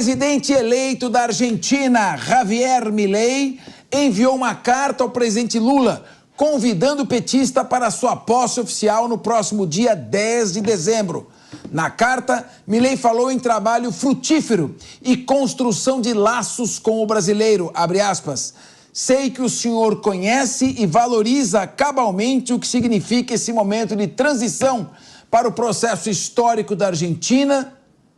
O presidente eleito da Argentina, Javier Milei, enviou uma carta ao presidente Lula, convidando o petista para sua posse oficial no próximo dia 10 de dezembro. Na carta, Milei falou em trabalho frutífero e construção de laços com o brasileiro, abre aspas. Sei que o senhor conhece e valoriza cabalmente o que significa esse momento de transição para o processo histórico da Argentina,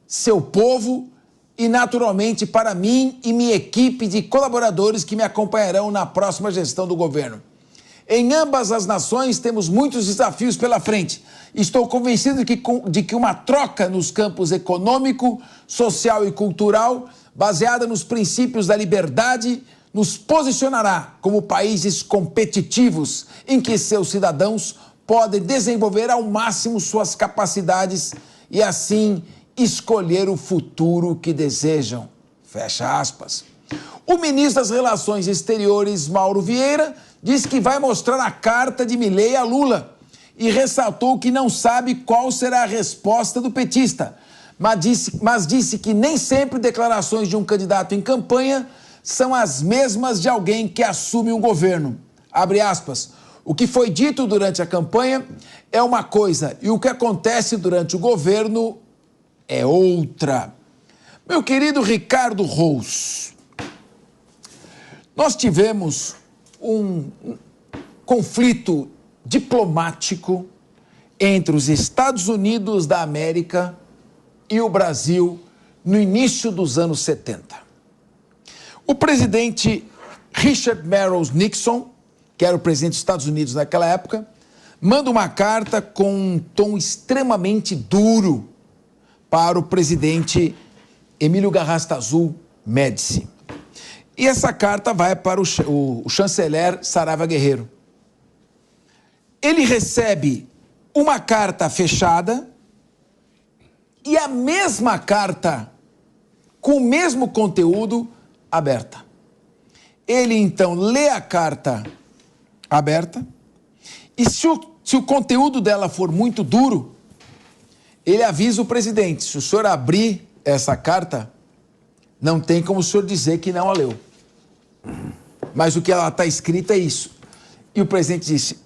seu povo e, naturalmente, para mim e minha equipe de colaboradores que me acompanharão na próxima gestão do governo. Em ambas as nações temos muitos desafios pela frente. Estou convencido de que uma troca nos campos econômico, social e cultural, baseada nos princípios da liberdade, nos posicionará como países competitivos em que seus cidadãos podem desenvolver ao máximo suas capacidades e, assim, escolher o futuro que desejam. Fecha aspas. O ministro das Relações Exteriores, Mauro Vieira, disse que vai mostrar a carta de Milei a Lula e ressaltou que não sabe qual será a resposta do petista, mas disse que nem sempre declarações de um candidato em campanha são as mesmas de alguém que assume um governo. Abre aspas. O que foi dito durante a campanha é uma coisa e o que acontece durante o governo é outra. Meu querido Ricardo Rous, nós tivemos um conflito diplomático entre os Estados Unidos da América e o Brasil no início dos anos 70. O presidente Richard Merrill Nixon, que era o presidente dos Estados Unidos naquela época, manda uma carta com um tom extremamente duro para o presidente Emílio Garrastazu Médici. E essa carta vai para o chanceler Saraiva Guerreiro. Ele recebe uma carta fechada e a mesma carta, com o mesmo conteúdo, aberta. Ele, então, lê a carta aberta e se o conteúdo dela for muito duro, ele avisa o presidente, se o senhor abrir essa carta, não tem como o senhor dizer que não a leu. Mas o que ela está escrita é isso. E o presidente disse,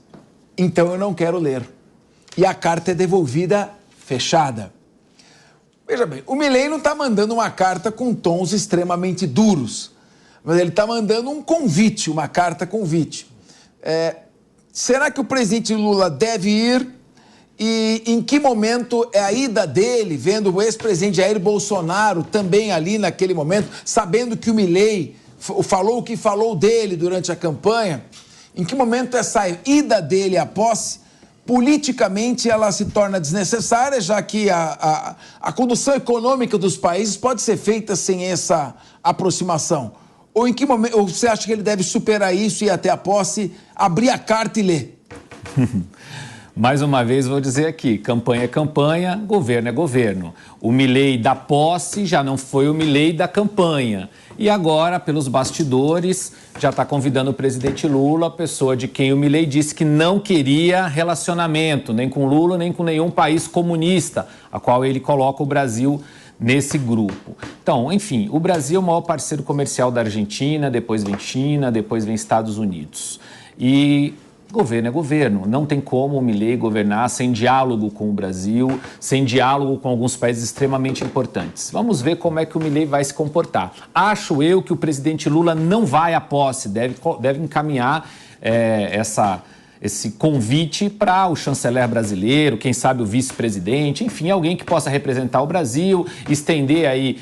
então eu não quero ler. E a carta é devolvida fechada. Veja bem, o Milei não está mandando uma carta com tons extremamente duros, mas ele está mandando um convite, uma carta convite. Será que o presidente Lula deve ir? E em que momento é a ida dele, vendo o ex-presidente Jair Bolsonaro também ali naquele momento, sabendo que o Milei falou o que falou dele durante a campanha, em que momento essa ida dele à posse, politicamente ela se torna desnecessária, já que a condução econômica dos países pode ser feita sem essa aproximação? Ou em que momento, ou você acha que ele deve superar isso e ir até a posse, abrir a carta e ler? Mais uma vez vou dizer aqui, campanha é campanha, governo é governo. O Milei da posse já não foi o Milei da campanha. E agora, pelos bastidores, já está convidando o presidente Lula, a pessoa de quem o Milei disse que não queria relacionamento, nem com Lula, nem com nenhum país comunista, a qual ele coloca o Brasil nesse grupo. Então, enfim, o Brasil é o maior parceiro comercial da Argentina, depois vem China, depois vem Estados Unidos. E governo é governo, não tem como o Milei governar sem diálogo com o Brasil, sem diálogo com alguns países extremamente importantes. Vamos ver como é que o Milei vai se comportar. Acho eu que o presidente Lula não vai à posse, deve encaminhar esse convite para o chanceler brasileiro, quem sabe o vice-presidente, enfim, alguém que possa representar o Brasil, estender aí,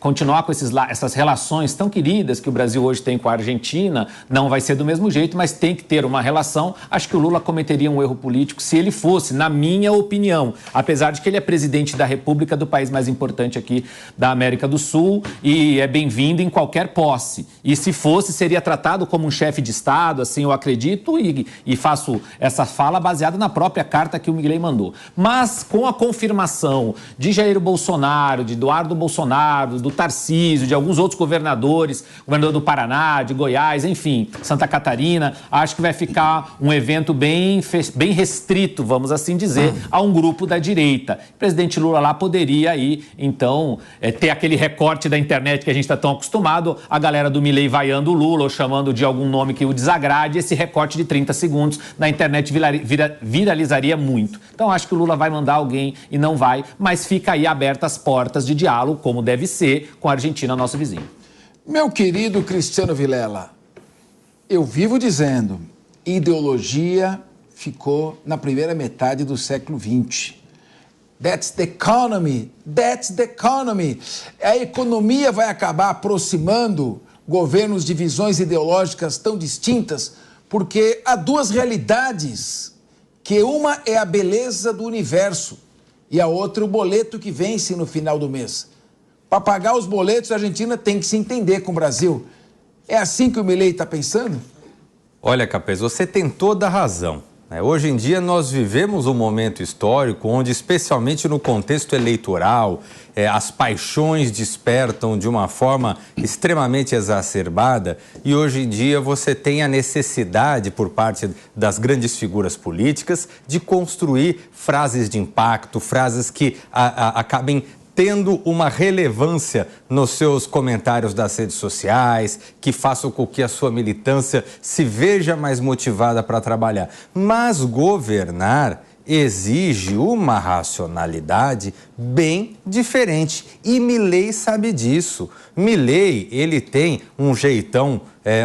continuar com essas relações tão queridas que o Brasil hoje tem com a Argentina. Não vai ser do mesmo jeito, mas tem que ter uma relação. Acho que o Lula cometeria um erro político se ele fosse, na minha opinião, apesar de que ele é presidente da República do país mais importante aqui da América do Sul e é bem-vindo em qualquer posse. E se fosse, seria tratado como um chefe de Estado, assim eu acredito, e faço essa fala baseada na própria carta que o Milei mandou. Mas com a confirmação de Jair Bolsonaro, de Eduardo Bolsonaro, do Tarcísio, de alguns outros governadores, governador do Paraná, de Goiás, enfim, Santa Catarina, acho que vai ficar um evento bem restrito, vamos assim dizer, a um grupo da direita. O presidente Lula lá poderia aí, então, ter aquele recorte da internet que a gente está tão acostumado, a galera do Milei vaiando o Lula ou chamando de algum nome que o desagrade, esse recorte de 30 segundos na internet viralizaria muito. Então, acho que o Lula vai mandar alguém e não vai, mas fica aí abertas as portas de diálogo, como deve ser, com a Argentina, nosso vizinho. Meu querido Cristiano Vilela, eu vivo dizendo, ideologia ficou na primeira metade do século XX. That's the economy. That's the economy. A economia vai acabar aproximando governos de visões ideológicas tão distintas, porque há duas realidades, que uma é a beleza do universo e a outra o boleto que vence no final do mês. Para pagar os boletos, a Argentina tem que se entender com o Brasil. É assim que o Milei está pensando? Olha, Capês, você tem toda a razão. Hoje em dia nós vivemos um momento histórico onde, especialmente no contexto eleitoral, as paixões despertam de uma forma extremamente exacerbada e hoje em dia você tem a necessidade por parte das grandes figuras políticas de construir frases de impacto, frases que acabem tendo uma relevância nos seus comentários das redes sociais, que façam com que a sua militância se veja mais motivada para trabalhar. Mas governar exige uma racionalidade bem diferente e Milei sabe disso. Milei, ele tem um jeitão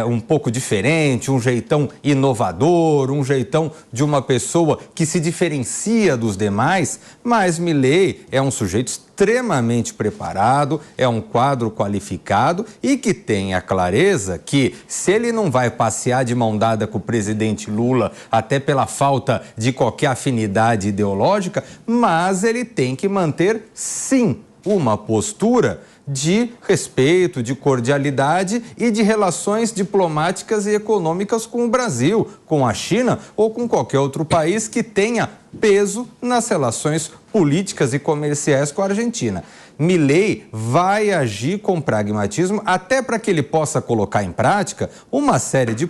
um pouco diferente, um jeitão inovador, um jeitão de uma pessoa que se diferencia dos demais, mas Milei é um sujeito extremamente preparado, é um quadro qualificado e que tem a clareza que se ele não vai passear de mão dada com o presidente Lula, até pela falta de qualquer afinidade ideológica, mas ele tem que manter, sim, uma postura de respeito, de cordialidade e de relações diplomáticas e econômicas com o Brasil, com a China ou com qualquer outro país que tenha peso nas relações políticas e comerciais com a Argentina. Milei vai agir com pragmatismo até para que ele possa colocar em prática uma série de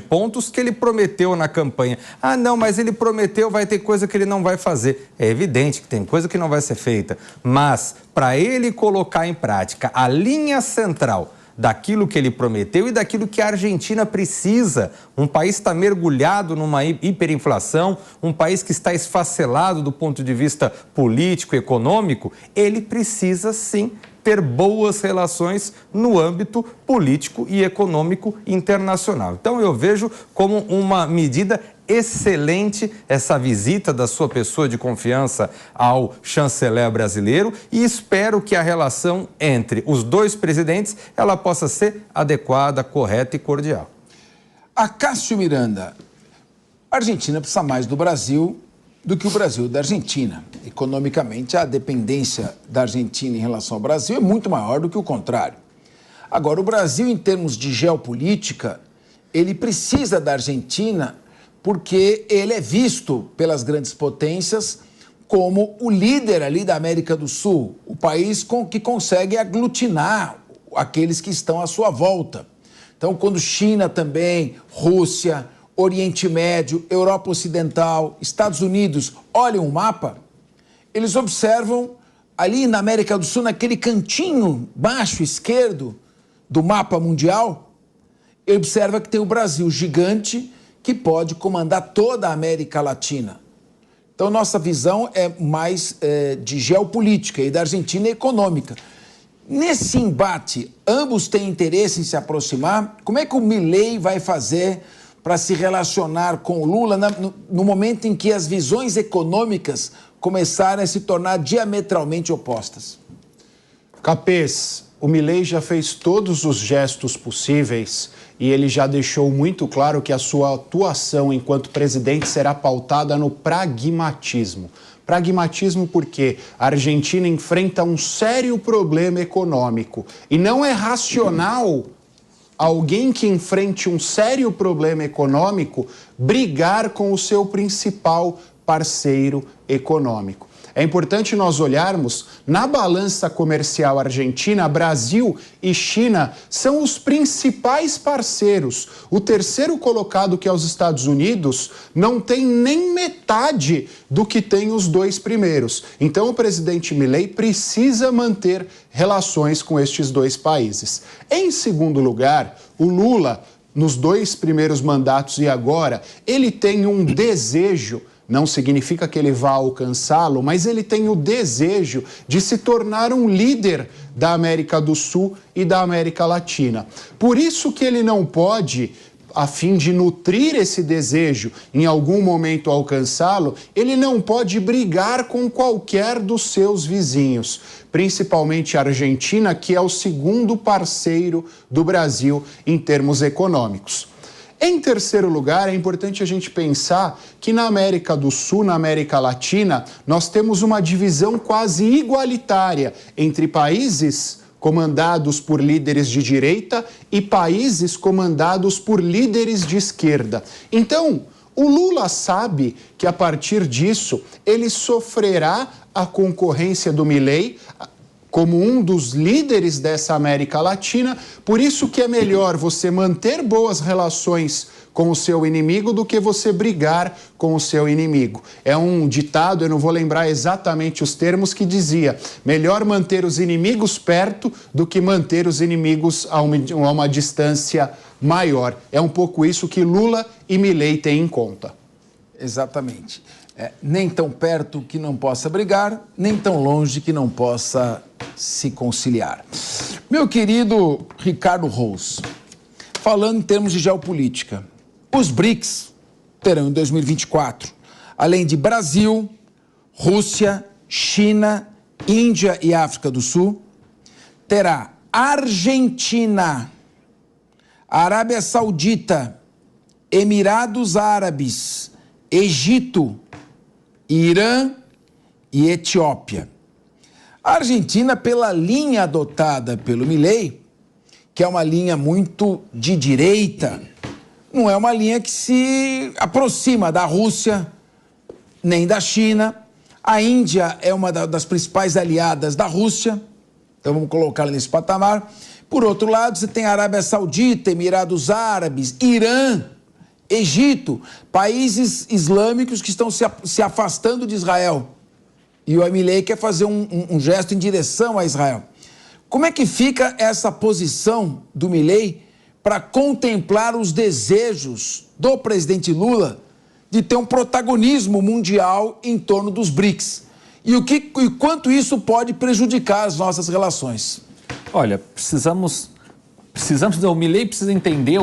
pontos que ele prometeu na campanha. Ah, não, mas ele prometeu, vai ter coisa que ele não vai fazer. É evidente que tem coisa que não vai ser feita, mas para ele colocar em prática a linha central daquilo que ele prometeu e daquilo que a Argentina precisa. Um país está mergulhado numa hiperinflação, um país que está esfacelado do ponto de vista político e econômico, ele precisa sim ter boas relações no âmbito político e econômico internacional. Então eu vejo como uma medida excelente essa visita da sua pessoa de confiança ao chanceler brasileiro e espero que a relação entre os dois presidentes ela possa ser adequada, correta e cordial. Acácio Miranda, a Argentina precisa mais do Brasil do que o Brasil da Argentina. Economicamente, a dependência da Argentina em relação ao Brasil é muito maior do que o contrário. Agora, o Brasil, em termos de geopolítica, ele precisa da Argentina porque ele é visto pelas grandes potências como o líder ali da América do Sul, o país que consegue aglutinar aqueles que estão à sua volta. Então, quando China também, Rússia, Oriente Médio, Europa Ocidental, Estados Unidos olham o mapa, eles observam ali na América do Sul, naquele cantinho baixo esquerdo do mapa mundial, ele observa que tem o Brasil gigante que pode comandar toda a América Latina. Então, nossa visão é mais de geopolítica e da Argentina econômica. Nesse embate, ambos têm interesse em se aproximar. Como é que o Milei vai fazer para se relacionar com o Lula no momento em que as visões econômicas começarem a se tornar diametralmente opostas? Capês, o Milei já fez todos os gestos possíveis e ele já deixou muito claro que a sua atuação enquanto presidente será pautada no pragmatismo. Pragmatismo porque a Argentina enfrenta um sério problema econômico e não é racional alguém que enfrente um sério problema econômico brigar com o seu principal parceiro econômico. É importante nós olharmos, na balança comercial argentina, Brasil e China são os principais parceiros. O terceiro colocado, que é os Estados Unidos, não tem nem metade do que tem os dois primeiros. Então o presidente Milei precisa manter relações com estes dois países. Em segundo lugar, o Lula, nos 2 primeiros mandatos e agora, ele tem um desejo. Não significa que ele vá alcançá-lo, mas ele tem o desejo de se tornar um líder da América do Sul e da América Latina. Por isso que ele não pode, a fim de nutrir esse desejo, em algum momento alcançá-lo, ele não pode brigar com qualquer dos seus vizinhos, principalmente a Argentina, que é o segundo parceiro do Brasil em termos econômicos. Em terceiro lugar, é importante a gente pensar que na América do Sul, na América Latina, nós temos uma divisão quase igualitária entre países comandados por líderes de direita e países comandados por líderes de esquerda. Então, o Lula sabe que a partir disso ele sofrerá a concorrência do Milei como um dos líderes dessa América Latina, por isso que é melhor você manter boas relações com o seu inimigo do que você brigar com o seu inimigo. É um ditado, eu não vou lembrar exatamente os termos, que dizia: melhor manter os inimigos perto do que manter os inimigos a uma distância maior. É um pouco isso que Lula e Milei têm em conta. Exatamente. Nem tão perto que não possa brigar, nem tão longe que não possa se conciliar. Meu querido Ricardo Rous, falando em termos de geopolítica, os BRICS terão em 2024, além de Brasil, Rússia, China, Índia e África do Sul, terá Argentina, Arábia Saudita, Emirados Árabes, Egito, Irã e Etiópia. A Argentina, pela linha adotada pelo Milei, que é uma linha muito de direita, não é uma linha que se aproxima da Rússia, nem da China. A Índia é uma das principais aliadas da Rússia, então vamos colocá-la nesse patamar. Por outro lado, você tem a Arábia Saudita, Emirados Árabes, Irã, Egito, países islâmicos que estão se afastando de Israel. E o Milei quer fazer um gesto em direção a Israel. Como é que fica essa posição do Milei para contemplar os desejos do presidente Lula de ter um protagonismo mundial em torno dos BRICS? E quanto isso pode prejudicar as nossas relações? Olha, o Milei precisa entender,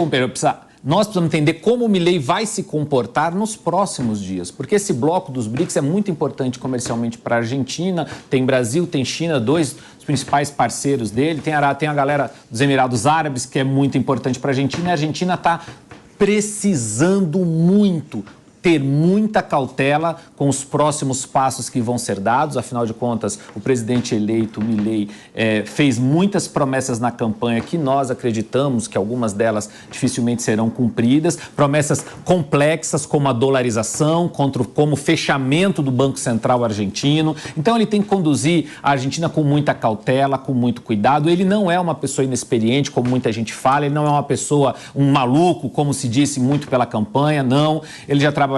nós precisamos entender como o Milei vai se comportar nos próximos dias, porque esse bloco dos BRICS é muito importante comercialmente para a Argentina, tem Brasil, tem China, 2 dos principais parceiros dele, tem a galera dos Emirados Árabes, que é muito importante para a Argentina, e a Argentina está precisando muito ter muita cautela com os próximos passos que vão ser dados. Afinal de contas, o presidente eleito, Milei, fez muitas promessas na campanha que nós acreditamos que algumas delas dificilmente serão cumpridas. Promessas complexas como a dolarização, como o fechamento do Banco Central argentino. Então, ele tem que conduzir a Argentina com muita cautela, com muito cuidado. Ele não é uma pessoa inexperiente, como muita gente fala. Ele não é uma pessoa, um maluco, como se disse muito pela campanha. Não. Ele já trabalhou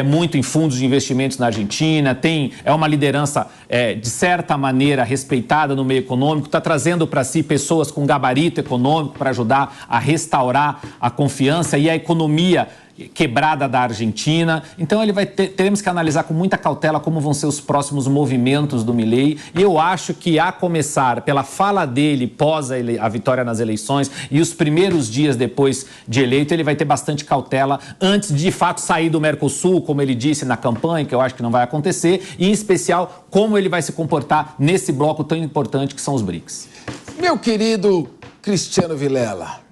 muito em fundos de investimentos na Argentina, é uma liderança, de certa maneira, respeitada no meio econômico, está trazendo para si pessoas com gabarito econômico para ajudar a restaurar a confiança e a economia quebrada da Argentina. Então teremos que analisar com muita cautela como vão ser os próximos movimentos do Milei, e eu acho que, a começar pela fala dele pós a vitória nas eleições e os primeiros dias depois de eleito, ele vai ter bastante cautela antes de fato sair do Mercosul, como ele disse na campanha, que eu acho que não vai acontecer, e em especial como ele vai se comportar nesse bloco tão importante que são os BRICS. Meu querido Cristiano Vilela,